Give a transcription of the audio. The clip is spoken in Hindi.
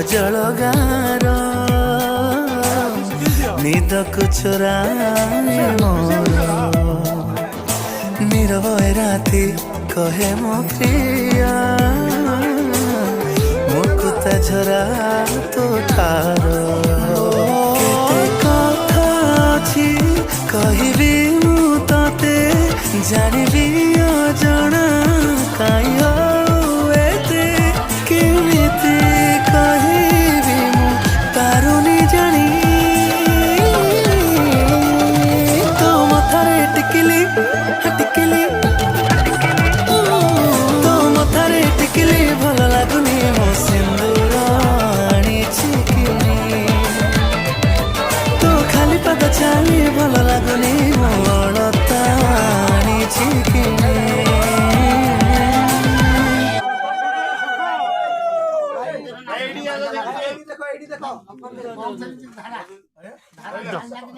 जल गार निद को चुराए नीरव राति कहे मो प्रिया मुकुता झरा तो ठार केते कथा अछि कहबी मु तते जानिबी अजणा काई एते केमिति कहबी मु पारुनी जानी तो मथारे टिकिली टिकिली तो मथारे टिकिली भल लागुनी मो सिंदूर आनिछि किनी तो खाली पद चाली भल लागुनी मो अणता आनिछि किनी देखो